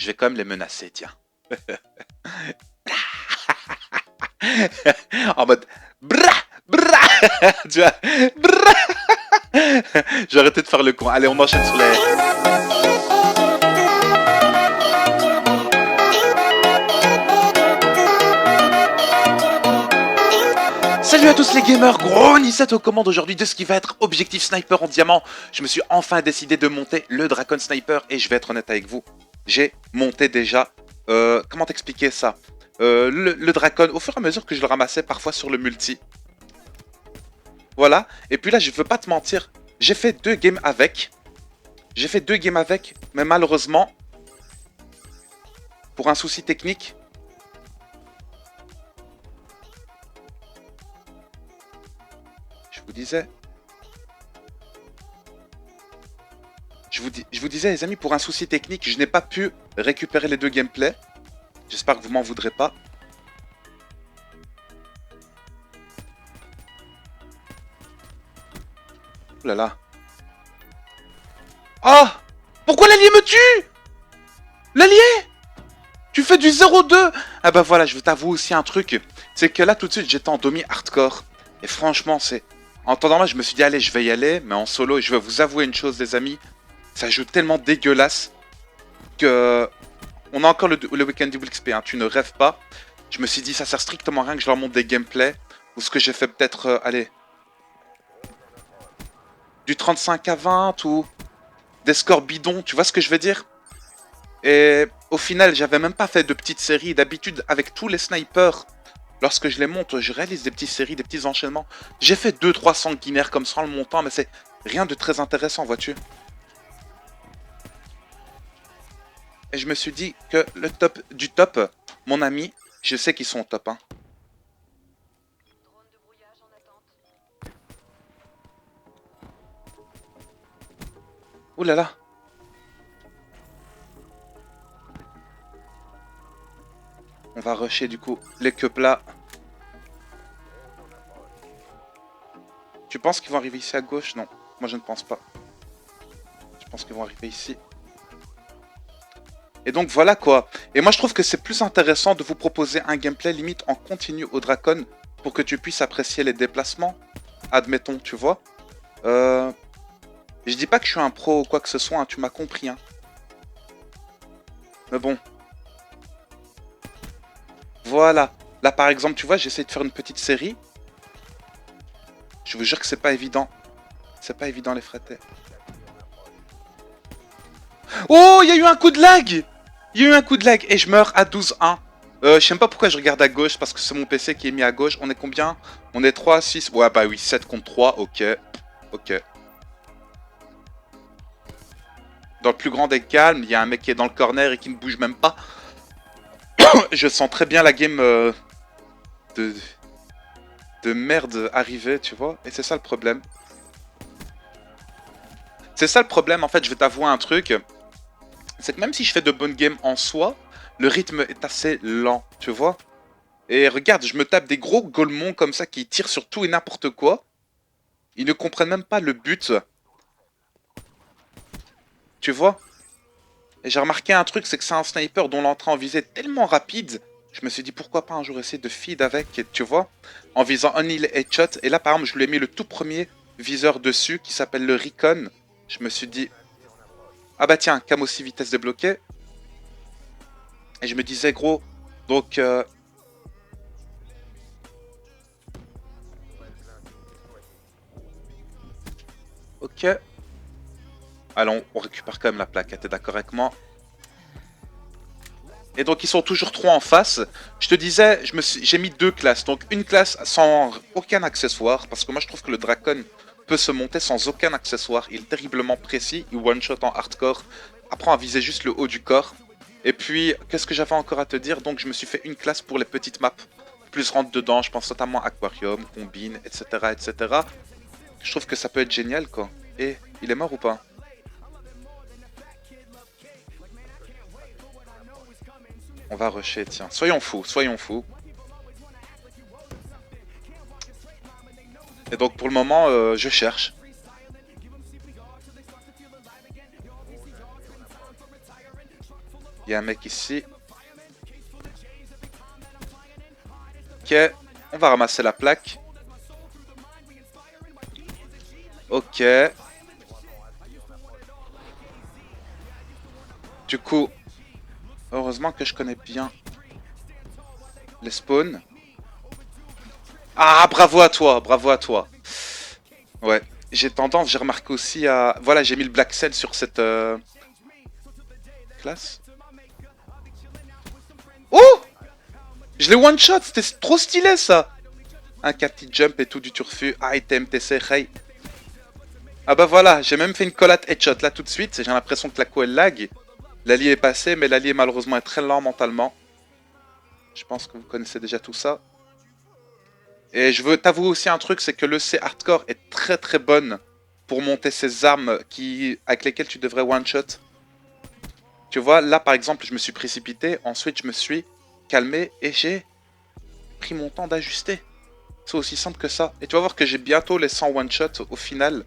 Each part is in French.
Je vais quand même les menacer, tiens. En mode bra bra, tu vois, bra. J'ai arrêté de faire le con. Allez, on enchaîne sur les. Salut à tous les gamers, gros Nissette aux commandes aujourd'hui de ce qui va être Objectif Sniper en diamant. Je me suis enfin décidé de monter le Dragon Sniper et je vais être honnête avec vous. J'ai monté déjà, comment t'expliquer ça, le Dragon au fur et à mesure que je le ramassais parfois sur le multi. Voilà, et puis là je veux pas te mentir, j'ai fait 2 games avec. Mais malheureusement, pour un souci technique, je vous disais les amis, pour un souci technique, je n'ai pas pu récupérer les 2 gameplays. J'espère que vous m'en voudrez pas. Oh là là. Oh! Pourquoi l'allié me tue? L'allié? Tu fais du 0-2? Ah bah voilà, je veux t'avouer aussi un truc. C'est que là tout de suite j'étais en demi hardcore. Et franchement c'est... En temps normal je me suis dit allez je vais y aller. Mais en solo, et je vais vous avouer une chose les amis. Ça joue tellement dégueulasse. Que... On a encore le week-end double XP, hein, tu ne rêves pas. Je me suis dit ça sert strictement à rien que je leur montre des gameplays. Ou ce que j'ai fait peut-être... allez... Du 35 à 20 ou... Des scores bidons, tu vois ce que je veux dire? Et au final, j'avais même pas fait de petites séries. D'habitude, avec tous les snipers, lorsque je les monte, je réalise des petites séries, des petits enchaînements. J'ai fait 2-3 sanguinaires comme ça en le montant, mais c'est rien de très intéressant, vois-tu. Et je me suis dit que le top du top, mon ami, je sais qu'ils sont au top. Hein. Ouh là là. On va rusher du coup les queues là. Tu penses qu'ils vont arriver ici à gauche? Non, moi je ne pense pas. Je pense qu'ils vont arriver ici. Et donc voilà quoi. Et moi je trouve que c'est plus intéressant de vous proposer un gameplay limite en continu au Dracon pour que tu puisses apprécier les déplacements. Admettons, tu vois. Je dis pas que je suis un pro ou quoi que ce soit, hein, tu m'as compris. Hein. Mais bon. Voilà. Là par exemple, tu vois, j'essaie de faire une petite série. Je vous jure que c'est pas évident. C'est pas évident les fratés. Oh, il y a eu un coup de lag! Il y a eu un coup de lag et je meurs à 12-1. Je sais même pas pourquoi je regarde à gauche parce que c'est mon PC qui est mis à gauche. On est combien? On est 3, 6. Ouais, bah oui, 7 contre 3. Ok. Ok. Dans le plus grand des calmes, il y a un mec qui est dans le corner et qui ne bouge même pas. Je sens très bien la game de merde arriver, tu vois. Et c'est ça le problème. C'est ça le problème, en fait, je vais t'avouer un truc. C'est que même si je fais de bonnes games en soi, le rythme est assez lent, tu vois. Et regarde, je me tape des gros golemons comme ça qui tirent sur tout et n'importe quoi. Ils ne comprennent même pas le but. Tu vois? Et j'ai remarqué un truc, c'est que c'est un sniper dont l'entrée en visée est tellement rapide. Je me suis dit pourquoi pas un jour essayer de feed avec, tu vois? En visant only les headshots. Et là par exemple, je lui ai mis le tout premier viseur dessus qui s'appelle le Recon. Je me suis dit... Ah bah tiens, cam aussi vitesse débloquée. Et je me disais gros, donc... Ok. Allons, on récupère quand même la plaquette, t'es d'accord avec moi? Et donc ils sont toujours 3 en face. Je te disais, j'ai mis 2 classes. Donc une classe sans aucun accessoire. Parce que moi je trouve que le Dracon peut se monter sans aucun accessoire. Il est terriblement précis. Il one-shot en hardcore. Apprends à viser juste le haut du corps. Et puis, qu'est-ce que j'avais encore à te dire? Donc je me suis fait une classe pour les petites maps. Plus rentre dedans, je pense notamment à Aquarium, Combine, etc. etc. Je trouve que ça peut être génial quoi. Et il est mort ou pas? On va rusher, tiens. Soyons fous, soyons fous. Et donc pour le moment, je cherche. Il y a un mec ici. Ok, on va ramasser la plaque. Ok. Du coup, heureusement que je connais bien les spawns. Ah, bravo à toi, bravo à toi. Ouais, j'ai tendance, j'ai remarqué aussi à... Voilà, j'ai mis le Black Cell sur cette classe. Oh! Je l'ai one shot, c'était trop stylé ça! Un petit jump et tout du turfu, item, TC, hey. Ah bah voilà, j'ai même fait une collate headshot là tout de suite, j'ai l'impression que la co elle lag. L'allié est passé, mais l'allié malheureusement est très lent mentalement. Je pense que vous connaissez déjà tout ça. Et je veux t'avouer aussi un truc, c'est que le C hardcore est très très bonne pour monter ces armes avec lesquelles tu devrais one shot. Tu vois, là par exemple, je me suis précipité, ensuite je me suis calmé et j'ai pris mon temps d'ajuster. C'est aussi simple que ça. Et tu vas voir que j'ai bientôt les 100 one shot au final.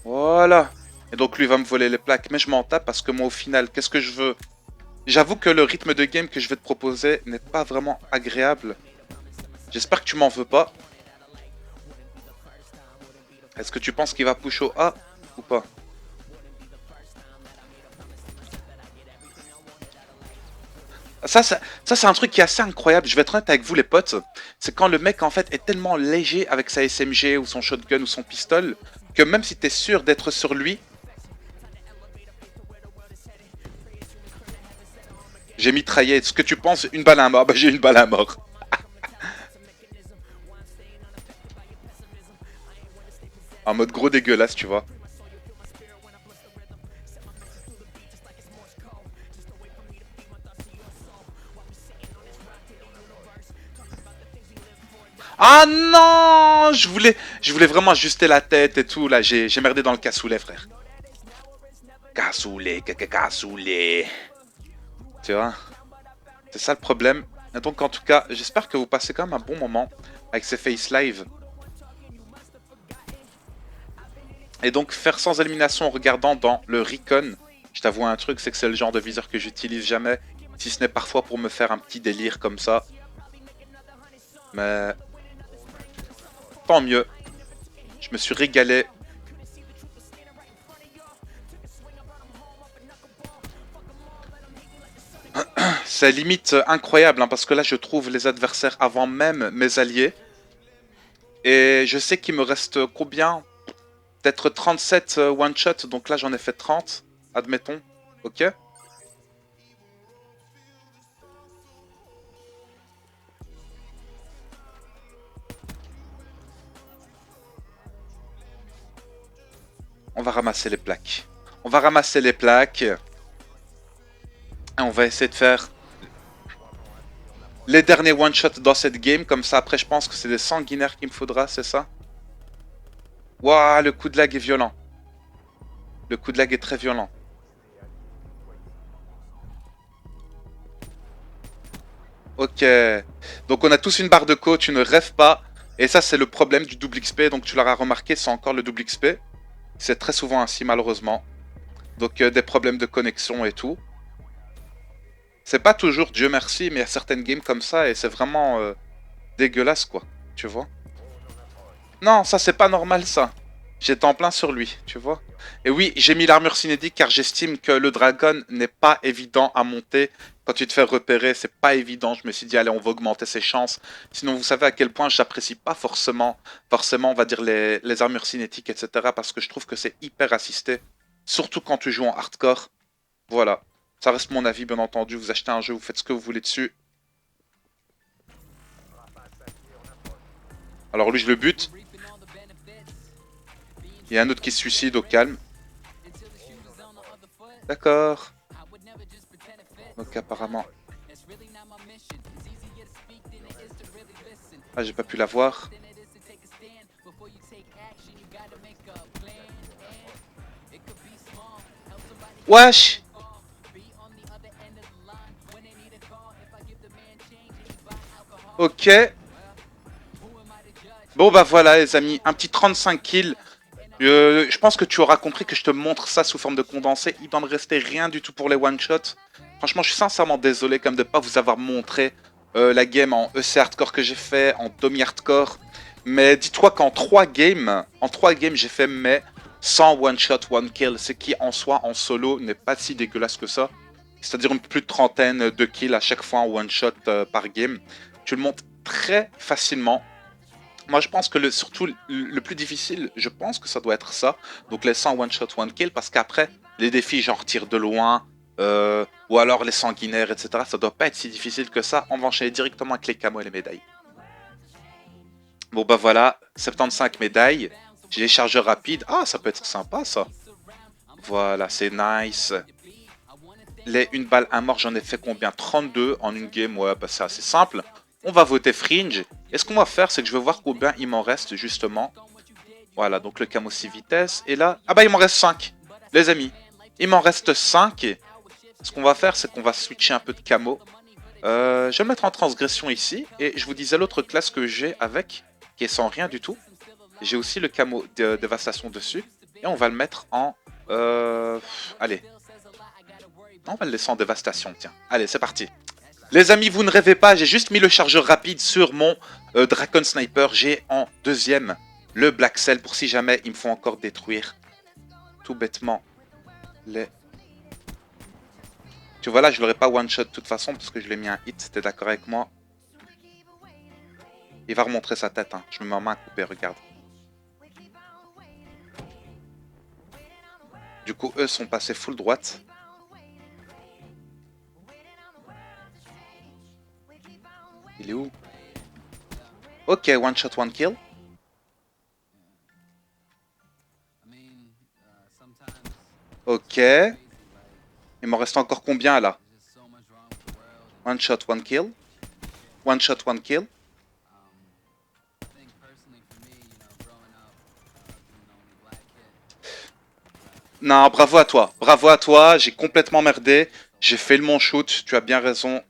Voilà. Et donc lui va me voler les plaques, mais je m'en tape parce que moi au final, qu'est-ce que je veux? J'avoue que le rythme de game que je vais te proposer n'est pas vraiment agréable. J'espère que tu m'en veux pas. Est-ce que tu penses qu'il va push au A ou pas? Ça c'est un truc qui est assez incroyable. Je vais être honnête avec vous, les potes. C'est quand le mec, en fait, est tellement léger avec sa SMG ou son shotgun ou son pistol que même si t'es sûr d'être sur lui, j'ai mitraillé. Ce que tu penses, une balle à mort. Bah, j'ai une balle à mort. En mode gros dégueulasse, tu vois. Ah non, je voulais vraiment ajuster la tête et tout. Là, j'ai merdé dans le cassoulet, frère. Cassoulet, cassoulet. Tu vois, c'est ça le problème. Et donc, en tout cas, j'espère que vous passez quand même un bon moment avec ces Face Live. Et donc, faire sans élimination en regardant dans le Recon. Je t'avoue un truc, c'est que c'est le genre de viseur que j'utilise jamais. Si ce n'est parfois pour me faire un petit délire comme ça. Mais tant mieux. Je me suis régalé. C'est limite incroyable hein, parce que là je trouve les adversaires avant même mes alliés. Et je sais qu'il me reste combien? Peut-être 37 one shot, donc là j'en ai fait 30, admettons. Ok. On va ramasser les plaques. On va ramasser les plaques. Et on va essayer de faire les derniers one shot dans cette game. Comme ça après je pense que c'est des sanguinaires qu'il me faudra, c'est ça? Waouh, le coup de lag est violent. Le coup de lag est très violent. Ok. Donc on a tous une barre de co, tu ne rêves pas. Et ça c'est le problème du double XP. Donc tu l'auras remarqué, c'est encore le double XP. C'est très souvent ainsi malheureusement. Donc des problèmes de connexion et tout. C'est pas toujours Dieu merci, mais il y a certaines games comme ça et c'est vraiment dégueulasse quoi. Tu vois? Non, ça c'est pas normal ça. J'étais en plein sur lui, tu vois. Et oui, j'ai mis l'armure cinétique car j'estime que le dragon n'est pas évident à monter. Quand tu te fais repérer, c'est pas évident. Je me suis dit, allez, on va augmenter ses chances. Sinon, vous savez à quel point j'apprécie pas forcément, on va dire, les armures cinétiques, etc. Parce que je trouve que c'est hyper assisté. Surtout quand tu joues en hardcore. Voilà. Ça reste mon avis, bien entendu. Vous achetez un jeu, vous faites ce que vous voulez dessus. Alors lui, je le bute. Il y a un autre qui se suicide au calme. D'accord. Donc apparemment... Ah, j'ai pas pu la voir. Wesh! Ok. Bon bah voilà les amis, un petit 35 kills. Je pense que tu auras compris que je te montre ça sous forme de condensé. Il va me rester rien du tout pour les one-shots. Franchement, je suis sincèrement désolé comme de ne pas vous avoir montré la game en EC hardcore que j'ai fait, en demi hardcore. Mais dis-toi qu'en 3 games, j'ai fait mes 100 one-shot, one-kill. Ce qui en soi, en solo, n'est pas si dégueulasse que ça. C'est-à-dire plus de trentaine de kills à chaque fois en one-shot par game. Tu le montes très facilement. Moi, je pense que surtout le plus difficile, je pense que ça doit être ça. Donc les 100 one-shot, one-kill, parce qu'après, les défis genre tir de loin, ou alors les sanguinaires, etc., ça doit pas être si difficile que ça. On va enchaîner directement avec les camos et les médailles. Bon bah voilà, 75 médailles. J'ai les chargeurs rapides. Ah, ça peut être sympa ça. Voilà, c'est nice. Les une balle, un mort, j'en ai fait combien? 32 en une game, ouais, bah c'est assez simple. On va voter Fringe. Et ce qu'on va faire, c'est que je vais voir combien il m'en reste, justement. Voilà, donc le camo 6 vitesses. Et là, ah bah il m'en reste 5, les amis. Il m'en reste 5. Ce qu'on va faire, c'est qu'on va switcher un peu de camo. Je vais le mettre en transgression ici. Et je vous disais l'autre classe que j'ai avec, qui est sans rien du tout. J'ai aussi le camo de dévastation dessus. Et on va le mettre en... allez. On va le laisser en dévastation, tiens. Allez, c'est parti. Les amis, vous ne rêvez pas, j'ai juste mis le chargeur rapide sur mon Dracon Sniper. J'ai en deuxième le Black Cell pour si jamais ils me font encore détruire tout bêtement les... Tu vois là, je l'aurais pas one-shot de toute façon parce que je l'ai mis un hit, t'es d'accord avec moi? Il va remontrer sa tête, hein. Je me mets en main à couper, regarde. Du coup, eux sont passés full droite. Il est où? Ok, one shot, one kill. Ok. Il m'en reste encore combien là? One shot, one kill. One shot, one kill. Non, bravo à toi. Bravo à toi. J'ai complètement merdé. J'ai fait le mon shoot. Tu as bien raison.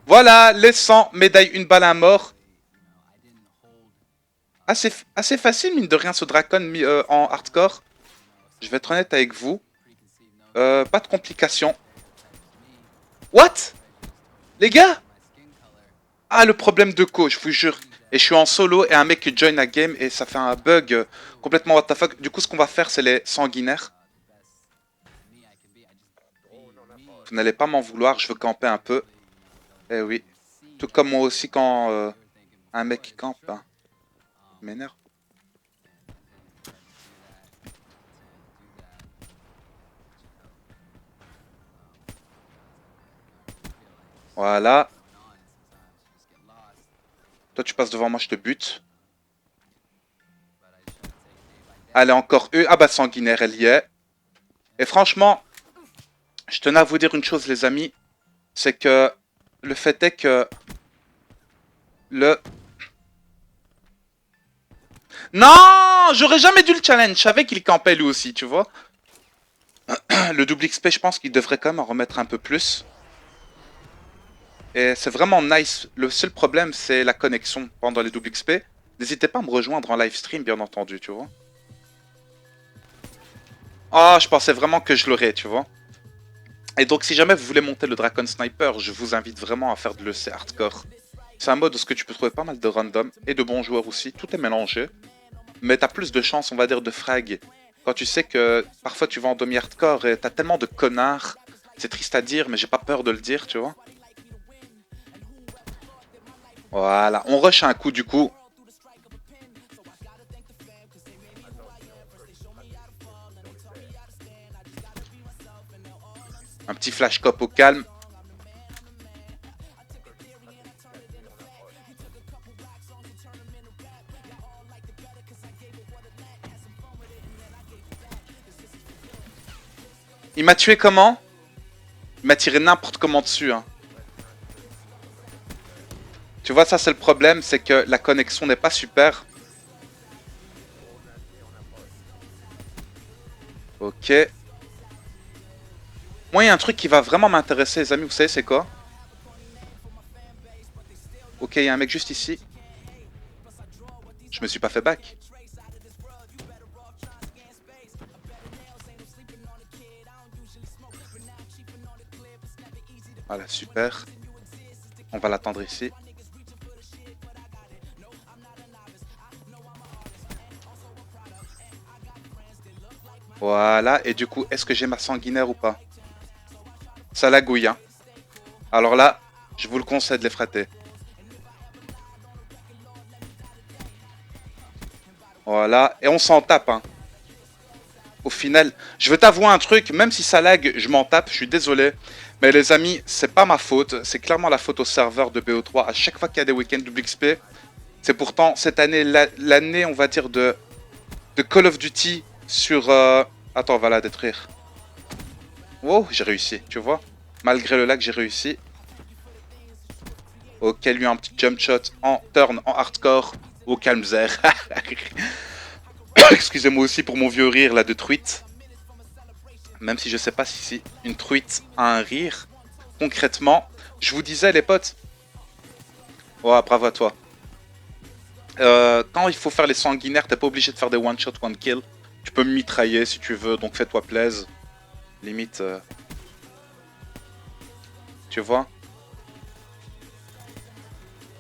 Voilà, les 100 médailles, une balle à mort. Assez facile, mine de rien, ce Dracon en hardcore. Je vais être honnête avec vous. Pas de complications. What? Les gars? Ah, le problème de co, je vous jure. Et je suis en solo et un mec qui join la game et ça fait un bug complètement what the fuck. Du coup, ce qu'on va faire, c'est les sanguinaires. Vous n'allez pas m'en vouloir, je veux camper un peu. Eh oui. Tout comme moi aussi quand un mec campe. Hein. M'énerve. Voilà. Toi, tu passes devant moi, je te bute. Allez, encore eux. Ah bah, sanguinaire, elle y est. Et franchement, je tenais à vous dire une chose, les amis. C'est que le fait est que le... Non! J'aurais jamais dû le challenge. Je savais qu'il campait lui aussi, tu vois. Le double XP, je pense qu'il devrait quand même en remettre un peu plus. Et c'est vraiment nice. Le seul problème, c'est la connexion pendant les double XP. N'hésitez pas à me rejoindre en live stream, bien entendu, tu vois. Oh, je pensais vraiment que je l'aurais, tu vois. Et donc, si jamais vous voulez monter le Dracon Sniper, je vous invite vraiment à faire de l'EC Hardcore. C'est un mode où tu peux trouver pas mal de random et de bons joueurs aussi. Tout est mélangé. Mais t'as plus de chances, on va dire, de frag. Quand tu sais que parfois tu vas en demi-hardcore et t'as tellement de connards. C'est triste à dire, mais j'ai pas peur de le dire, tu vois. Voilà, on rush un coup du coup. Un petit flash cop au calme. Il m'a tué comment? Il m'a tiré n'importe comment dessus. Hein. Tu vois, ça c'est le problème, c'est que la connexion n'est pas super. Ok. Moi, il y a un truc qui va vraiment m'intéresser, les amis, vous savez c'est quoi? Ok, il y a un mec juste ici. Je me suis pas fait back. Voilà, super. On va l'attendre ici. Voilà, et du coup, est-ce que j'ai ma sanguinaire ou pas? Ça lagouille, hein. Alors là, je vous le conseille de les frater. Voilà, et on s'en tape, hein. Au final, je veux t'avouer un truc, même si ça lag, je m'en tape, je suis désolé. Mais les amis, c'est pas ma faute, c'est clairement la faute au serveur de BO3. À chaque fois qu'il y a des week-ends WXP, c'est pourtant cette année, l'année, on va dire, de Call of Duty sur... Attends, on va la détruire. Wow, j'ai réussi, tu vois. Malgré le lag, j'ai réussi. Ok, lui un petit jump shot en turn, en hardcore. Au calme zère. Excusez-moi aussi pour mon vieux rire là de truite. Même si je sais pas si une truite a un rire. Concrètement, je vous disais les potes. Oh, bravo à toi. Quand il faut faire les sanguinaires, t'es pas obligé de faire des one shot, one kill. Tu peux me mitrailler si tu veux, donc fais-toi plaise. Limite, tu vois.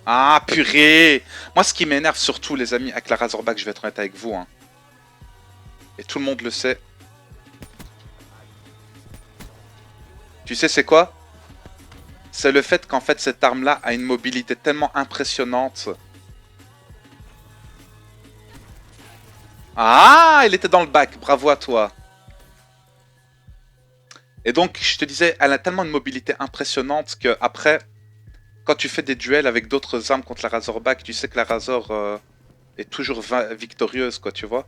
Ah, purée! Moi, ce qui m'énerve surtout, les amis, avec la Razorback, je vais être honnête avec vous, hein. Et tout le monde le sait. Tu sais, c'est quoi? C'est le fait qu'en fait, cette arme-là a une mobilité tellement impressionnante. Ah, il était dans le bac, bravo à toi. Et donc, je te disais, elle a tellement une mobilité impressionnante que après, quand tu fais des duels avec d'autres armes contre la Razorback, tu sais que la Razor est toujours victorieuse, quoi, tu vois.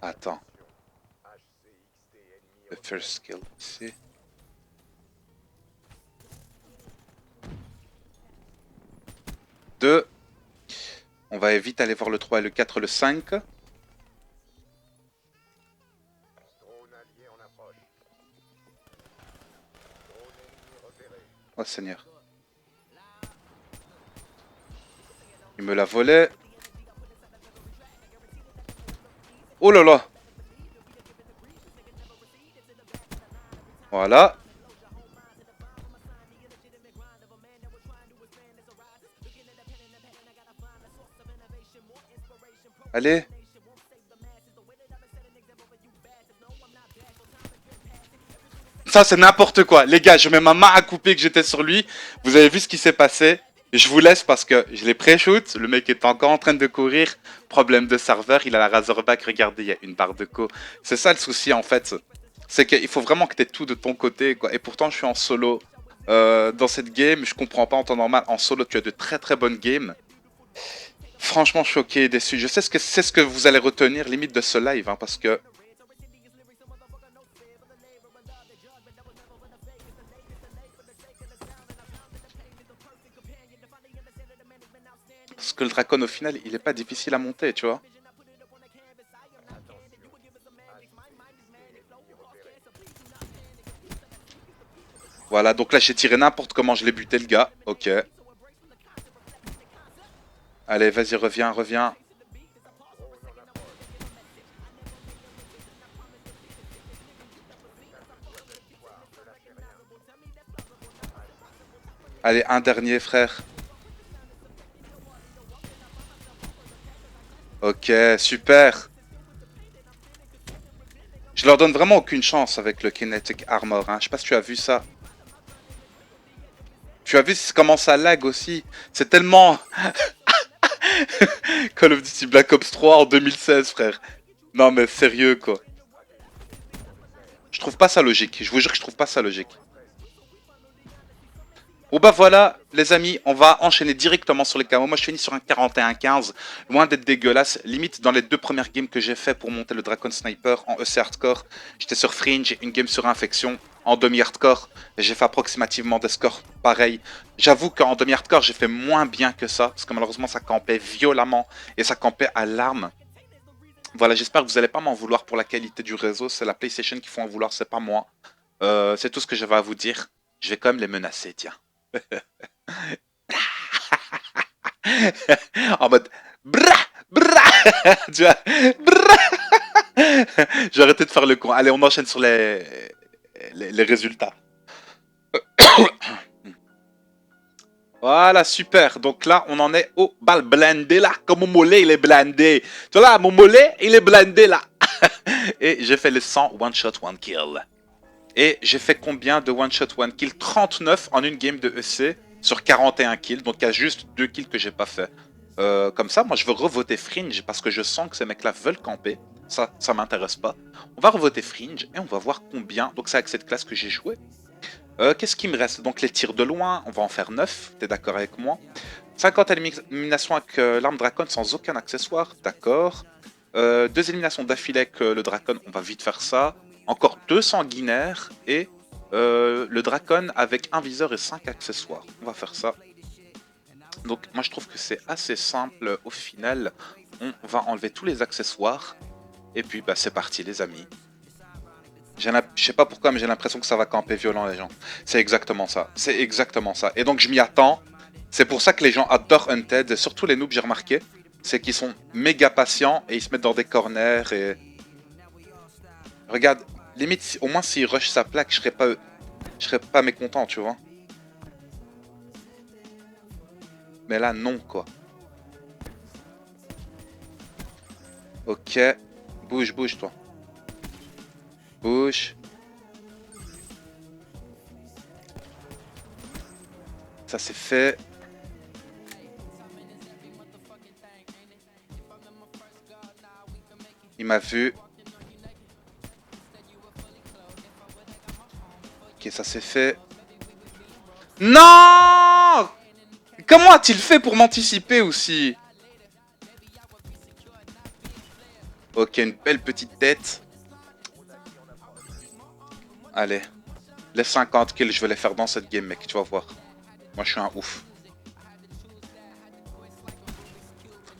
Attends. The first skill, ici. Deux. On va vite aller voir le 3 et le 4, le 5. Oh Seigneur. Il me l'a volé. Oh là là. Voilà. Allez. Ça, c'est n'importe quoi. Les gars, je mets ma main à couper que j'étais sur lui. Vous avez vu ce qui s'est passé. Je vous laisse parce que je l'ai pré-shoot. Le mec est encore en train de courir. Problème de serveur. Il a la Razorback. Regardez, il y a une barre de co. C'est ça le souci en fait. C'est qu'il faut vraiment que tu aies tout de ton côté, quoi. Et pourtant, je suis en solo. Dans cette game, je comprends pas en temps normal. En solo, tu as de très très bonnes games. Franchement, choqué et déçu. Je sais ce que c'est ce que vous allez retenir limite de ce live, hein, parce que le Dracon au final, il est pas difficile à monter, tu vois. Voilà, donc là j'ai tiré n'importe comment, je l'ai buté le gars. Ok. Allez, vas-y, reviens, reviens. Allez, un dernier, frère. Ok, super. Je leur donne vraiment aucune chance avec le Kinetic Armor, hein. Je sais pas si tu as vu ça. Tu as vu comment ça lag aussi. C'est tellement... Call of Duty Black Ops 3 en 2016, frère. Non mais sérieux, quoi. Je trouve pas ça logique. Je vous jure que je trouve pas ça logique. Bon bah voilà, les amis, on va enchaîner directement sur les camos. Moi je finis sur un 41-15, loin d'être dégueulasse. Limite dans les deux premières games que j'ai fait pour monter le Dragon Sniper en EC Hardcore, j'étais sur Fringe, une game sur Infection en demi-hardcore. Et j'ai fait approximativement des scores pareils. J'avoue qu'en demi-hardcore j'ai fait moins bien que ça, parce que malheureusement ça campait violemment et ça campait à l'arme. Voilà, j'espère que vous n'allez pas m'en vouloir pour la qualité du réseau. C'est la PlayStation qui faut en vouloir, c'est pas moi. C'est tout ce que j'avais à vous dire. Je vais quand même les menacer, tiens. En mode bra bra tu vois bra J'ai arrêté de faire le con. Allez, on enchaîne sur les résultats. Voilà, super. Donc là, on en est au bal blindé là. Comme mon mollet, il est blindé. Tu vois là, mon mollet, il est blindé là. Et j'ai fait les 100 one shot, one kill. Et j'ai fait combien de one shot, one kill? 39 en une game de EC sur 41 kills. Donc il y a juste 2 kills que j'ai pas fait. Comme ça, moi je veux revoter Fringe parce que je sens que ces mecs-là veulent camper. Ça m'intéresse pas. On va revoter Fringe et on va voir combien. Donc c'est avec cette classe que j'ai joué. Qu'est-ce qui me reste? Donc les tirs de loin, on va en faire 9. T'es d'accord avec moi? 50 éliminations avec l'arme Dracon sans aucun accessoire. D'accord. 2 éliminations d'affilée avec le Dracon, on va vite faire ça. Encore 2 sanguinaires et le Dracon avec un viseur et 5 accessoires. On va faire ça. Donc moi je trouve que c'est assez simple au final. On va enlever tous les accessoires. Et puis bah, c'est parti les amis. Je sais pas pourquoi mais j'ai l'impression que ça va camper violent les gens. C'est exactement ça. C'est exactement ça. Et donc je m'y attends. C'est pour ça que les gens adorent Undead. Surtout les noobs j'ai remarqué. C'est qu'ils sont méga patients et ils se mettent dans des corners et... Regarde, limite au moins s'il rush sa plaque je serais pas mécontent tu vois. Mais là non quoi. Ok. Bouge, bouge toi. Bouge. Ça c'est fait. Il m'a vu. Ok, ça c'est fait. Non! Comment a-t-il fait pour m'anticiper aussi? Ok, une belle petite tête. Allez. Les 50 kills, je vais les faire dans cette game, mec. Tu vas voir. Moi, je suis un ouf.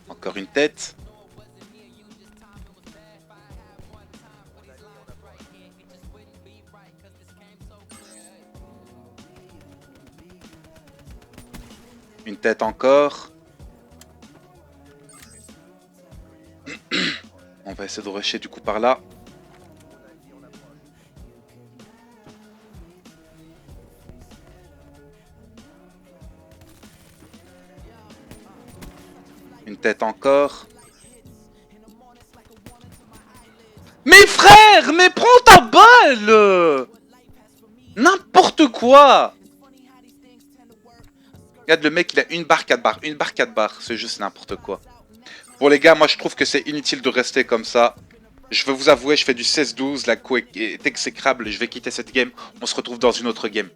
Encore une tête. Une tête encore. On va essayer de rusher du coup par là. Une tête encore. Mais frère, mais prends ta balle! N'importe quoi! Regarde, le mec, il a une barre, 4 barres. Une barre, 4 barres. C'est juste n'importe quoi. Bon, les gars, moi, je trouve que c'est inutile de rester comme ça. Je veux vous avouer, je fais du 16-12. La co est exécrable. Je vais quitter cette game. On se retrouve dans une autre game.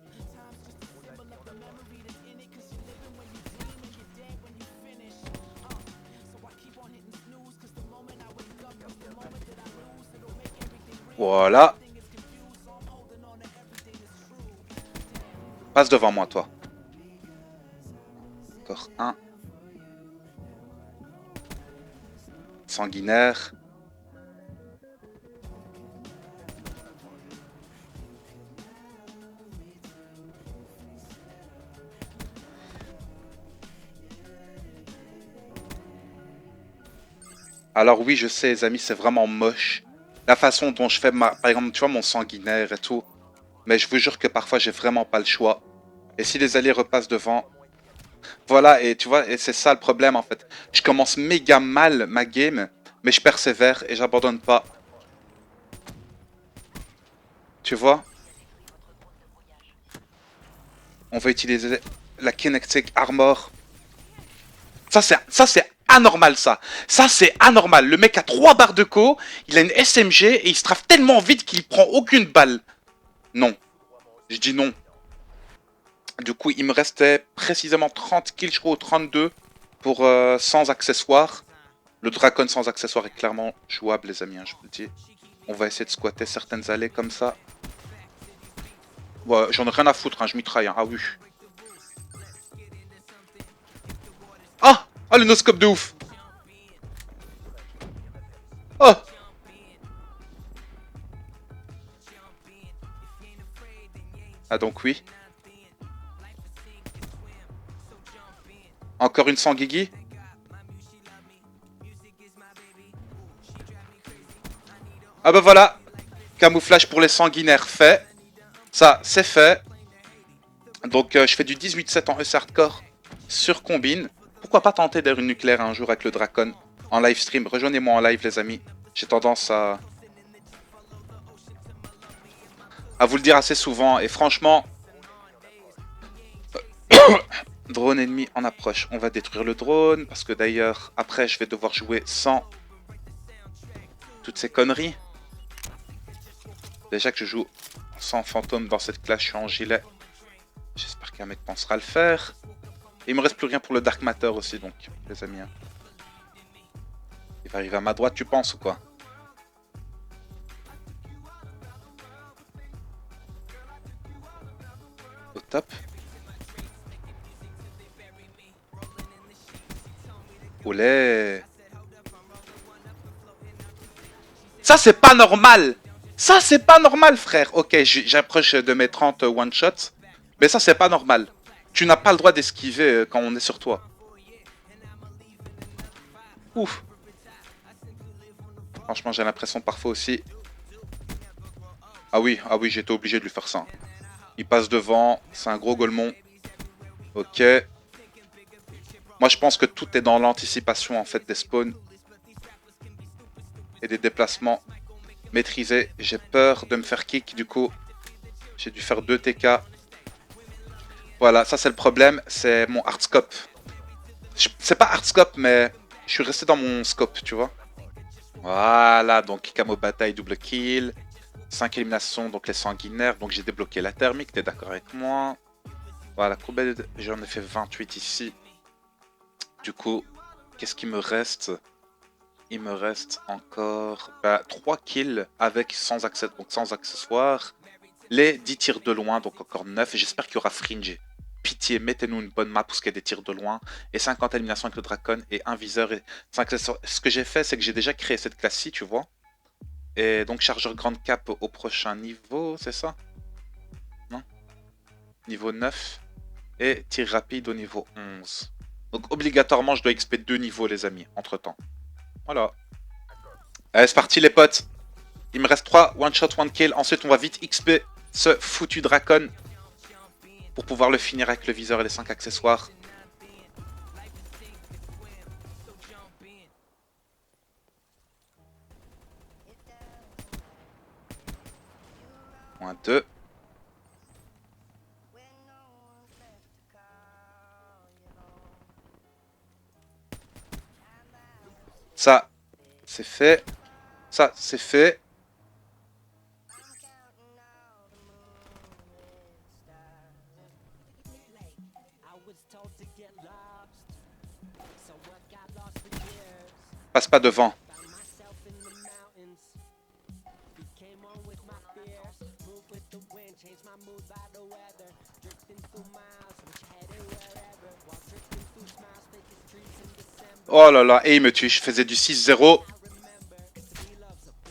Voilà. Passe devant moi, toi. Encore un. Sanguinaire. Alors oui, je sais, les amis, c'est vraiment moche. La façon dont je fais, par exemple, tu vois, mon sanguinaire et tout. Mais je vous jure que parfois, j'ai vraiment pas le choix. Et si les alliés repassent devant... Voilà, et tu vois, et c'est ça le problème, en fait. Je commence méga mal ma game, mais je persévère et j'abandonne pas. Tu vois? On va utiliser la Kinetic Armor. Ça, c'est anormal, ça. Ça, c'est anormal. Le mec a 3 barres de co, il a une SMG et il se trave tellement vite qu'il prend aucune balle. Non. Je dis non. Du coup, il me restait précisément 30 kills, je crois, ou 32 pour sans accessoires. Le Dracon sans accessoires est clairement jouable, les amis, hein, je vous le dis. On va essayer de squatter certaines allées comme ça. Ouais, j'en ai rien à foutre, hein, je mitraille. Hein. Ah oui. Ah! Ah, le noscope de ouf! Oh! Ah, donc oui. Encore une sans Guigui? Ah bah voilà, camouflage pour les sanguinaires fait. Ça, c'est fait. Donc je fais du 18-7 en ES Hardcore sur Combine. Pourquoi pas tenter d'ailleurs une nucléaire un jour avec le Dracon en live stream. Rejoignez-moi en live les amis. J'ai tendance à vous le dire assez souvent. Et franchement, drone ennemi en approche. On va détruire le drone parce que d'ailleurs après je vais devoir jouer sans toutes ces conneries. Déjà que je joue sans fantôme dans cette classe, je suis en gilet. J'espère qu'un mec pensera le faire. Et il me reste plus rien pour le Dark Matter aussi donc les amis. Hein. Il va arriver à ma droite tu penses ou quoi? Au top. Olé. Ça c'est pas normal. Ça c'est pas normal frère. Ok j'approche de mes 30 one shots. Mais ça c'est pas normal. Tu n'as pas le droit d'esquiver quand on est sur toi. Ouf. Franchement j'ai l'impression parfois aussi. Ah oui j'étais obligé de lui faire ça. Il passe devant. C'est un gros golemon. Ok. Moi je pense que tout est dans l'anticipation en fait des spawns. Et des déplacements maîtrisés. J'ai peur de me faire kick du coup. J'ai dû faire 2 TK. Voilà, ça c'est le problème, c'est mon hardscope. C'est pas hardscope, mais je suis resté dans mon scope, tu vois. Voilà, donc camo bataille, double kill. 5 éliminations, donc les sanguinaires. Donc j'ai débloqué la thermique, t'es d'accord avec moi? Voilà, combien j'en ai fait 28 ici. Du coup, qu'est-ce qu'il me reste? Il me reste encore 3 kills avec sans accessoires. Les 10 tirs de loin, donc encore 9. J'espère qu'il y aura Fringe. Pitié, mettez-nous une bonne map pour ce qui est des tirs de loin. Et 50 éliminations avec le Dracon et un viseur et 5 accessoires. Ce que j'ai fait, c'est que j'ai déjà créé cette classe-ci, tu vois. Et donc chargeur grande cap au prochain niveau, c'est ça? Non? Niveau 9. Et tir rapide au niveau 11. Donc obligatoirement, je dois XP 2 niveaux, les amis, entre-temps. Voilà. Allez, c'est parti, les potes. Il me reste 3 one shot, one kill. Ensuite, on va vite XP ce foutu Dracon pour pouvoir le finir avec le viseur et les 5 accessoires. Moins 2. Ça, c'est fait. Ça, c'est fait. Passe pas devant. Oh là là, et il me tue. Je faisais du 6-0.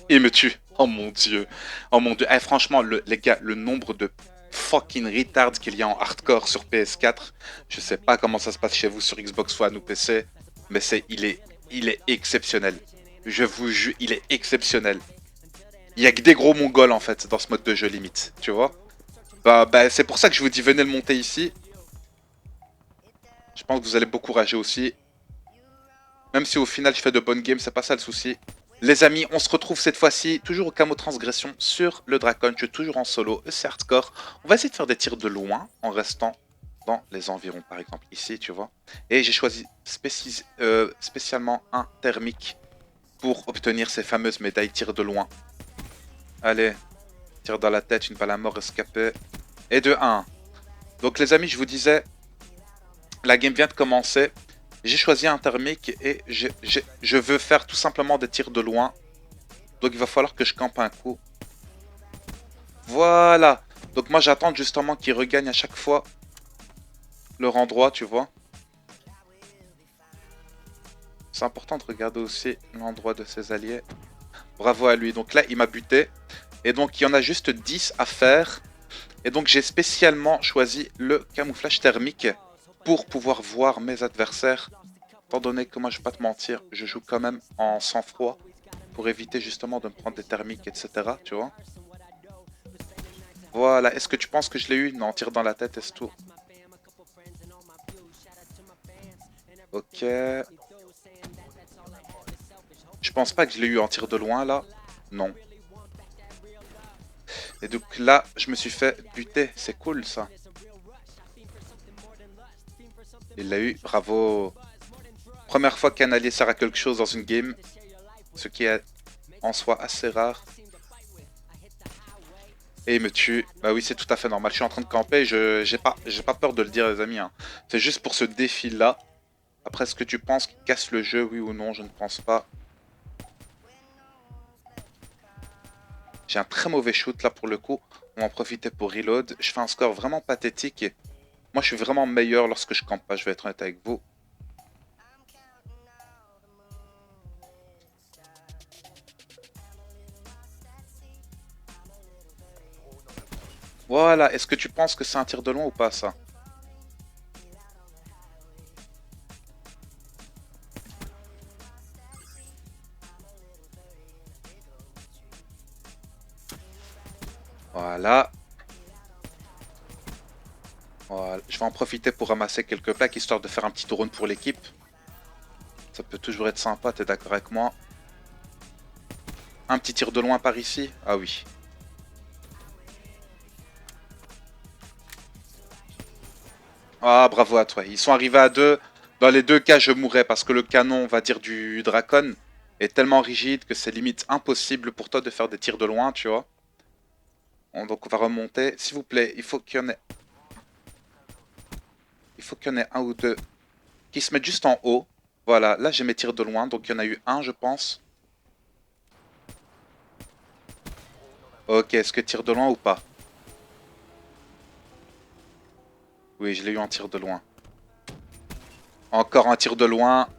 Il me tue. Oh mon dieu. Oh mon dieu. Eh, franchement, les gars, le nombre de fucking retards qu'il y a en hardcore sur PS4, je sais pas comment ça se passe chez vous sur Xbox One ou PC, mais il est exceptionnel. Je vous jure, il est exceptionnel. Il y a que des gros mongols en fait dans ce mode de jeu limite, tu vois. C'est pour ça que je vous dis venez le monter ici. Je pense que vous allez beaucoup rager aussi. Même si au final je fais de bonnes games, c'est pas ça le souci. Les amis, on se retrouve cette fois-ci, toujours au camo transgression sur le Dracon. Je suis toujours en solo, c'est hardcore. On va essayer de faire des tirs de loin en restant dans les environs, par exemple ici, tu vois. Et j'ai choisi spécialement un thermique pour obtenir ces fameuses médailles tir de loin. Allez, tir dans la tête, une balle à mort escapée. Et de 1. Donc les amis, je vous disais, la game vient de commencer. J'ai choisi un thermique et je veux faire tout simplement des tirs de loin. Donc il va falloir que je campe un coup. Voilà. Donc moi j'attends justement qu'ils regagnent à chaque fois leur endroit, tu vois. C'est important de regarder aussi l'endroit de ses alliés. Bravo à lui. Donc là il m'a buté. Et donc il y en a juste 10 à faire. Et donc j'ai spécialement choisi le camouflage thermique pour pouvoir voir mes adversaires. Étant donné que moi je vais pas te mentir, je joue quand même en sang-froid. pour éviter justement de me prendre des thermiques, etc. Tu vois. Voilà, est-ce que tu penses que je l'ai eu? Non, tire dans la tête, est-ce tout? Ok. Je pense pas que je l'ai eu en tir de loin là. Non. Et donc là, je me suis fait buter. C'est cool ça. Il l'a eu, bravo. Première fois qu'un allié sert à quelque chose dans une game. Ce qui est en soi assez rare. Et il me tue. Bah oui, c'est tout à fait normal. Je suis en train de camper. J'ai pas peur de le dire, les amis. Hein. C'est juste pour ce défi-là. Après, est-ce que tu penses qu'il casse le jeu, oui ou non? Je ne pense pas. J'ai un très mauvais shoot là pour le coup. On va en profiter pour reload. Je fais un score vraiment pathétique. Et moi, je suis vraiment meilleur lorsque je campe pas. Je vais être honnête avec vous. Voilà. Est-ce que tu penses que c'est un tir de loin ou pas ça? Voilà. Voilà. Je vais en profiter pour ramasser quelques plaques histoire de faire un petit drone pour l'équipe. Ça peut toujours être sympa, t'es d'accord avec moi? Un petit tir de loin par ici? Ah oui. Ah, bravo à toi. Ils sont arrivés à deux. Dans les deux cas, je mourrais parce que le canon, on va dire, du Dracon est tellement rigide que c'est limite impossible pour toi de faire des tirs de loin, tu vois. Donc on va remonter. S'il vous plaît, il faut qu'il y en ait... Il faut qu'il y en ait un ou deux qui se mettent juste en haut. Voilà, là j'ai mes tirs de loin, donc il y en a eu un, je pense. Ok, est-ce que tir de loin ou pas? Oui, je l'ai eu en tir de loin. Encore un tir de loin.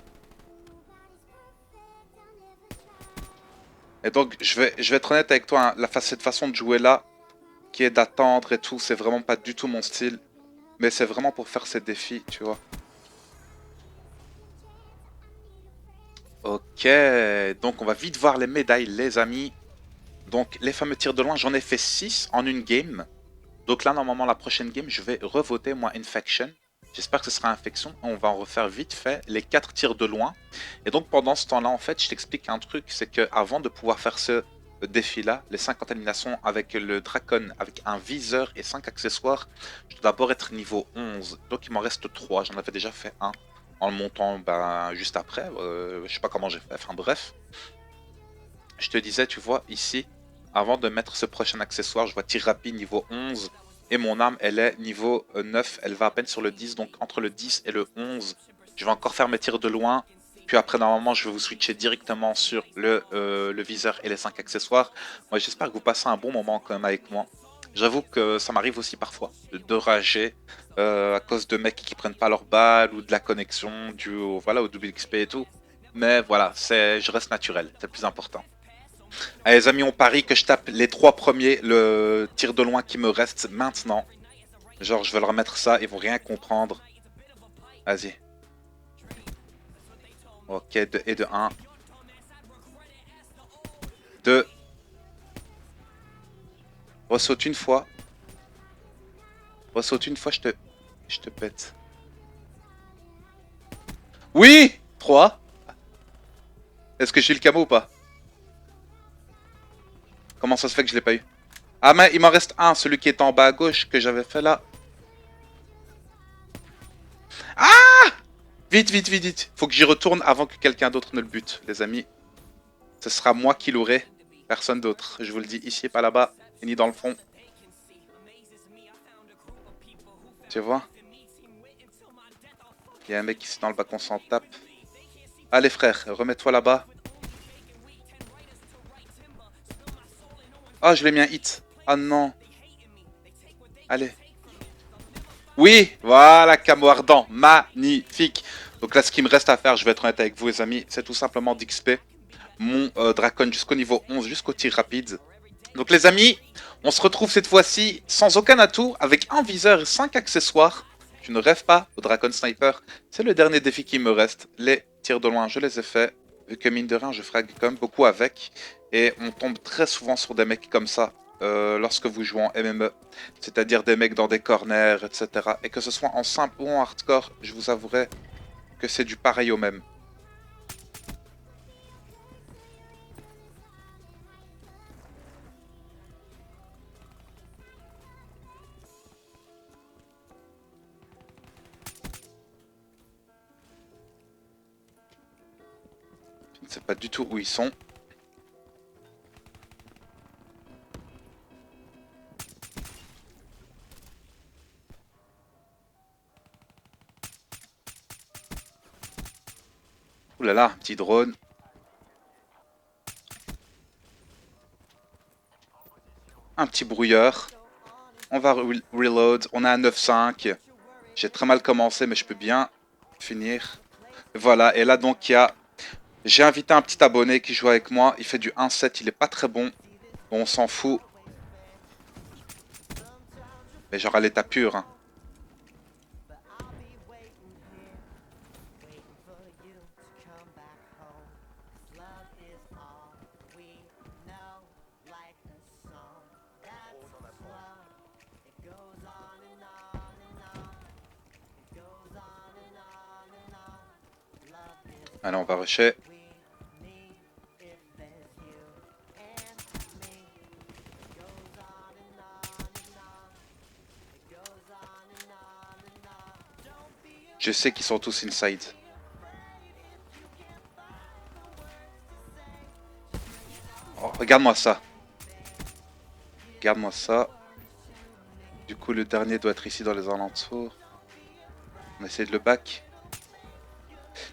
Et donc, je vais être honnête avec toi, hein, cette façon de jouer là, qui est d'attendre et tout, c'est vraiment pas du tout mon style. Mais c'est vraiment pour faire ces défis, tu vois. Ok, donc on va vite voir les médailles, les amis. Donc, les fameux tirs de loin, j'en ai fait 6 en une game. Donc là, normalement, la prochaine game, je vais revoter, moi, Infection. J'espère que ce sera Infection. On va en refaire vite fait les 4 tirs de loin. Et donc, pendant ce temps-là, en fait, je t'explique un truc. C'est que avant de pouvoir faire ce défi-là, les 50 éliminations avec le Dracon, avec un viseur et 5 accessoires, je dois d'abord être niveau 11. Donc, il m'en reste 3. J'en avais déjà fait un en le montant ben, juste après. Je sais pas comment j'ai fait. Enfin, bref. Je te disais, tu vois, ici, avant de mettre ce prochain accessoire, je vois tir rapide niveau 11. Et mon arme, elle est niveau 9. Elle va à peine sur le 10. Donc entre le 10 et le 11, je vais encore faire mes tirs de loin. Puis après, normalement, je vais vous switcher directement sur le viseur et les 5 accessoires. Moi, j'espère que vous passez un bon moment quand même avec moi. J'avoue que ça m'arrive aussi parfois de rager à cause de mecs qui prennent pas leur balle ou de la connexion, voilà, au double XP et tout. Mais voilà, je reste naturel, c'est le plus important. Allez les amis, on parie que je tape les 3 premiers, le tir de loin qui me reste maintenant. Genre je vais leur mettre ça, ils vont rien comprendre. Vas-y. Ok, et de 1. 2. Ressaute une fois. Ressaute une fois, je te pète. Oui 3. Est-ce que j'ai le camo ou pas? Comment ça se fait que je l'ai pas eu? Ah mais il m'en reste un, celui qui est en bas à gauche que j'avais fait là. Ah! Vite, vite, vite, vite. Faut que j'y retourne avant que quelqu'un d'autre ne le bute, les amis. Ce sera moi qui l'aurai. Personne d'autre. Je vous le dis ici, pas là-bas. Et ni dans le fond. Tu vois? Il y a un mec ici dans le bas qu'on s'en tape. Allez frère, remets-toi là-bas. Ah, je l'ai mis un hit. Ah non. Allez. Oui, voilà, camo ardent. Magnifique. Donc là, ce qui me reste à faire, je vais être honnête avec vous, les amis, c'est tout simplement d'XP mon Dracon jusqu'au niveau 11, jusqu'au tir rapide. Donc les amis, on se retrouve cette fois-ci sans aucun atout, avec un viseur et 5 accessoires. Je ne rêve pas au Dracon Sniper. C'est le dernier défi qui me reste. Les tirs de loin, je les ai faits. vu que mine de rien, je frag quand même beaucoup avec. Et on tombe très souvent sur des mecs comme ça lorsque vous jouez en MME. C'est-à-dire des mecs dans des corners, etc. Et que ce soit en simple ou en hardcore, je vous avouerai que c'est du pareil au même. Je ne sais pas du tout où ils sont. Ouh là là, un petit drone. Un petit brouilleur. On va reload. On a un 9-5. J'ai très mal commencé, mais je peux bien finir. Voilà, et là donc il y a... J'ai invité un petit abonné qui joue avec moi. Il fait du 1-7, il est pas très bon. Bon, on s'en fout. Mais genre à l'état pur. Hein. Allez, on va rusher. Je sais qu'ils sont tous inside. Oh, regarde-moi ça. Regarde-moi ça. Du coup, le dernier doit être ici dans les alentours. On essaie de le back.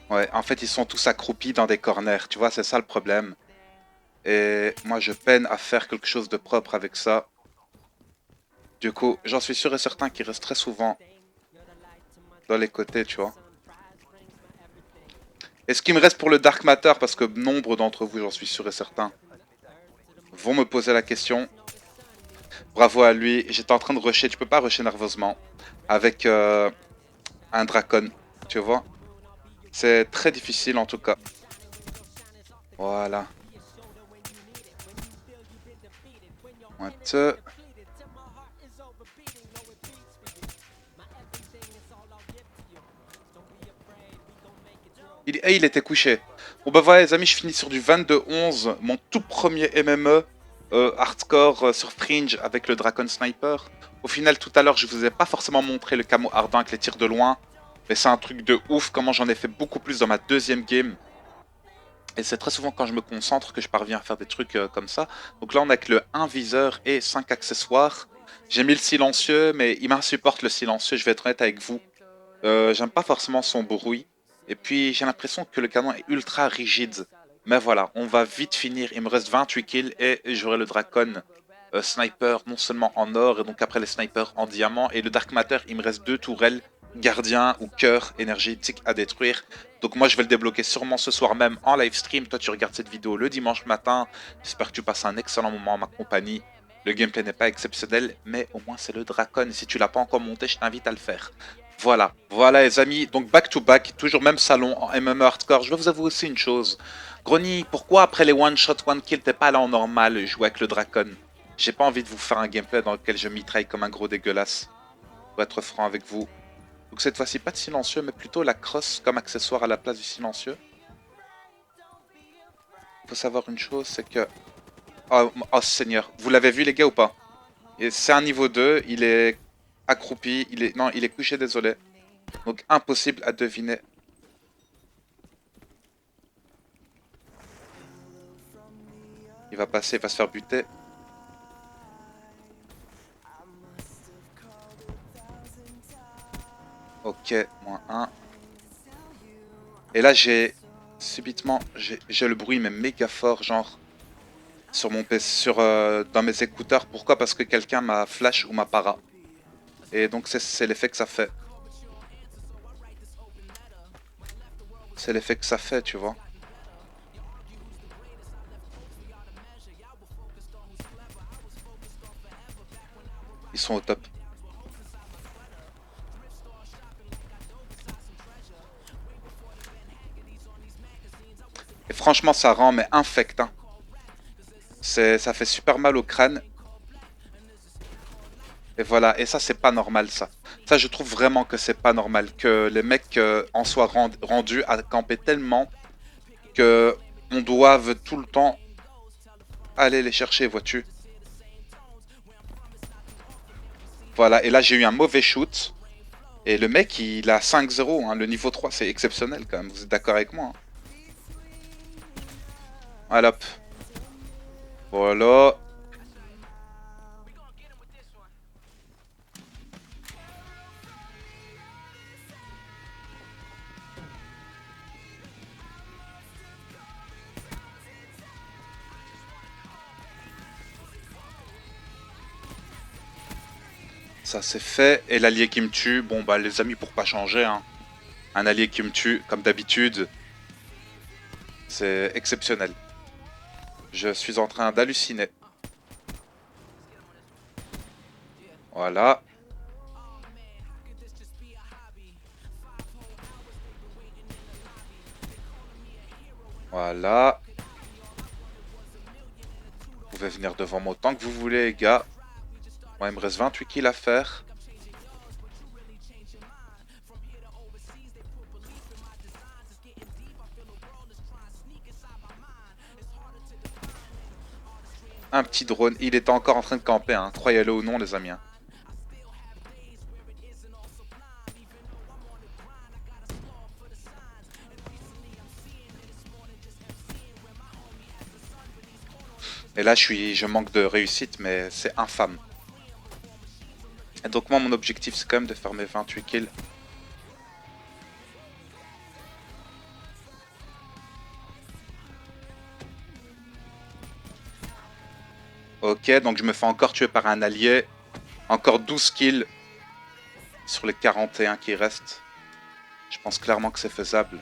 Ouais, en fait, ils sont tous accroupis dans des corners. Tu vois, c'est ça le problème. Et moi, je peine à faire quelque chose de propre avec ça. Du coup, j'en suis sûr et certain qu'ils restent très souvent dans les côtés, tu vois. Et ce qui me reste pour le Dark Matter, parce que nombre d'entre vous, j'en suis sûr et certain, vont me poser la question. Bravo à lui. J'étais en train de rusher. Tu peux pas rusher nerveusement avec un Dracon, tu vois. C'est très difficile en tout cas. Voilà. What? Il était couché. Bon bah voilà les amis, je finis sur du 22-11, mon tout premier MME hardcore sur Fringe avec le Dragon Sniper. Au final tout à l'heure je vous ai pas forcément montré le camo ardent avec les tirs de loin, mais c'est un truc de ouf comment j'en ai fait beaucoup plus dans ma deuxième game. Et c'est très souvent quand je me concentre que je parviens à faire des trucs comme ça. Donc là on a que le 1 viseur et 5 accessoires. J'ai mis le silencieux mais il m'insupporte le silencieux, je vais être honnête avec vous. J'aime pas forcément son bruit. Et puis j'ai l'impression que le canon est ultra rigide. Mais voilà, on va vite finir. Il me reste 28 kills et j'aurai le Dracon sniper non seulement en or et donc après les snipers en diamant. Et le Dark Matter, il me reste 2 tourelles gardien ou cœur énergétique à détruire. Donc moi je vais le débloquer sûrement ce soir même en live stream. Toi tu regardes cette vidéo le dimanche matin. J'espère que tu passes un excellent moment en ma compagnie. Le gameplay n'est pas exceptionnel, mais au moins c'est le Dracon. Et si tu l'as pas encore monté, je t'invite à le faire. Voilà, voilà les amis, donc back to back, toujours même salon en MMA hardcore. Je vais vous avouer aussi une chose. Grony, pourquoi après les one shot, one kill, t'es pas là en normal jouer avec le Dracon? J'ai pas envie de vous faire un gameplay dans lequel je mitraille comme un gros dégueulasse. Pour être franc avec vous. Donc cette fois-ci, pas de silencieux, mais plutôt la crosse comme accessoire à la place du silencieux. Faut savoir une chose, c'est que... Oh, oh Seigneur, vous l'avez vu les gars ou pas? C'est un niveau 2, il est accroupi, il est... Non, il est couché, désolé. Donc impossible à deviner. Il va passer, il va se faire buter. Ok, moins 1. Et là, j'ai... Subitement, j'ai le bruit, mais méga fort, genre... Sur mon PC, dans mes écouteurs. Pourquoi? Parce que quelqu'un m'a flash ou m'a para. Et donc, c'est l'effet que ça fait. C'est l'effet que ça fait, tu vois. Ils sont au top. Et franchement, ça rend mais infect. Hein. Ça fait super mal au crâne. Et voilà, et ça, c'est pas normal, ça. Ça, je trouve vraiment que c'est pas normal. Que les mecs en soient rendus à camper tellement que on doive tout le temps aller les chercher, vois-tu. Voilà, et là, j'ai eu un mauvais shoot. Et le mec, il a 5-0, hein, le niveau 3, c'est exceptionnel quand même, vous êtes d'accord avec moi hein. Voilà, hop. Voilà. Ça c'est fait. Et l'allié qui me tue, bon bah les amis pour pas changer, hein. Un allié qui me tue, comme d'habitude, c'est exceptionnel. Je suis en train d'halluciner. Voilà. Voilà. Vous pouvez venir devant moi autant que vous voulez les gars. Moi il me reste 28 kills à faire. Un petit drone, il était encore en train de camper, hein. Croyez-le ou non les amis. Hein. Et là je manque de réussite mais c'est infâme. Et donc moi mon objectif c'est quand même de faire mes 28 kills. Ok, donc je me fais encore tuer par un allié. Encore 12 kills sur les 41 qui restent. Je pense clairement que c'est faisable.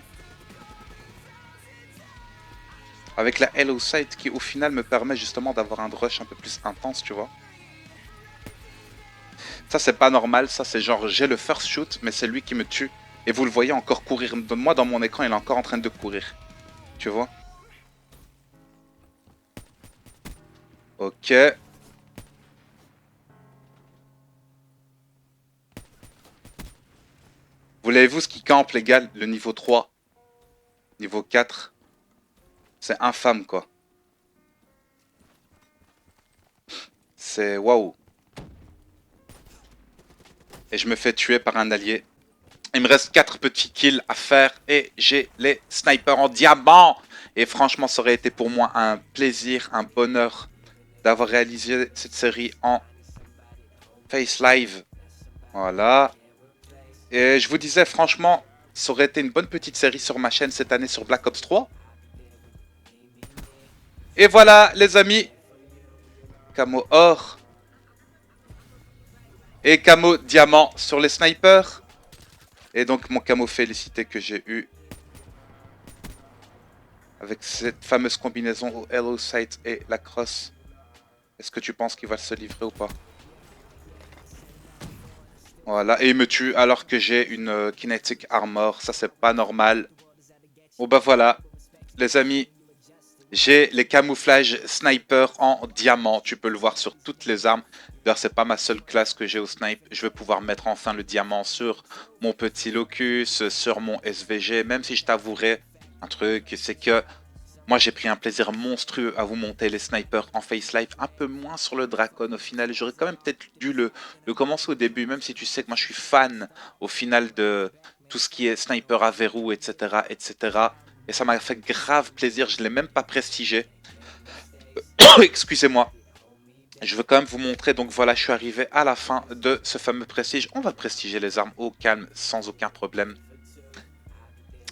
Avec la Hello Sight qui au final me permet justement d'avoir un rush un peu plus intense, tu vois. Ça c'est pas normal, ça c'est genre j'ai le first shoot mais c'est lui qui me tue. Et vous le voyez encore courir. Moi dans mon écran il est encore en train de courir. Tu vois. Ok. Voulez-vous ce qui campe les gars, le niveau 3, niveau 4. C'est infâme quoi. C'est waouh. Et je me fais tuer par un allié. Il me reste 4 petits kills à faire et j'ai les snipers en diamant. Et franchement, ça aurait été pour moi un plaisir, un bonheur d'avoir réalisé cette série en Face Live. Voilà. Et je vous disais, franchement, ça aurait été une bonne petite série sur ma chaîne cette année sur Black Ops 3. Et voilà, les amis. Camo or. Et camo diamant sur les snipers. Et donc mon camo félicité que j'ai eu avec cette fameuse combinaison au Hello Sight et la crosse. Est-ce que tu penses qu'il va se livrer ou pas? Voilà, et il me tue alors que j'ai une kinetic armor. Ça, c'est pas normal. Bon bah voilà, les amis, j'ai les camouflages sniper en diamant. Tu peux le voir sur toutes les armes. D'ailleurs, c'est pas ma seule classe que j'ai au snipe. Je vais pouvoir mettre enfin le diamant sur mon petit locus, sur mon SVG. Même si je t'avouerai un truc, c'est que moi j'ai pris un plaisir monstrueux à vous monter les snipers en face life, un peu moins sur le Dracon au final. J'aurais quand même peut-être dû le commencer au début, même si tu sais que moi je suis fan au final de tout ce qui est sniper à verrou, etc. etc. Et ça m'a fait grave plaisir, je ne l'ai même pas prestigé. Excusez-moi. Je veux quand même vous montrer, donc voilà, je suis arrivé à la fin de ce fameux prestige. On va prestiger les armes au calme, sans aucun problème.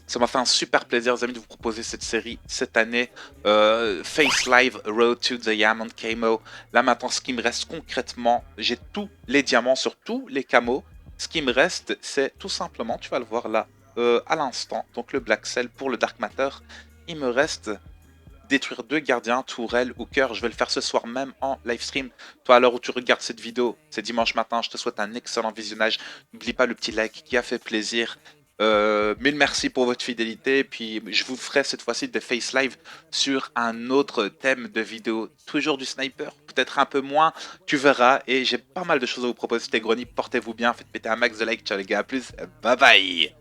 Ça m'a fait un super plaisir, les amis, de vous proposer cette série cette année. Face Live Road to Diamond Camo. Là, maintenant, ce qui me reste concrètement, j'ai tous les diamants sur tous les camos. Ce qui me reste, c'est tout simplement, tu vas le voir là, à l'instant, donc le Black Cell pour le Dark Matter. Il me reste détruire 2 gardiens, tourelle ou cœur. Je vais le faire ce soir même en live stream. Toi, à l'heure où tu regardes cette vidéo, c'est dimanche matin. Je te souhaite un excellent visionnage. N'oublie pas le petit like qui a fait plaisir. Mille merci pour votre fidélité. Puis je vous ferai cette fois-ci des face live sur un autre thème de vidéo. Toujours du sniper, peut-être un peu moins. Tu verras. Et j'ai pas mal de choses à vous proposer. C'était Grony. Portez-vous bien. Faites péter un max de likes. Ciao les gars. À plus. Bye bye.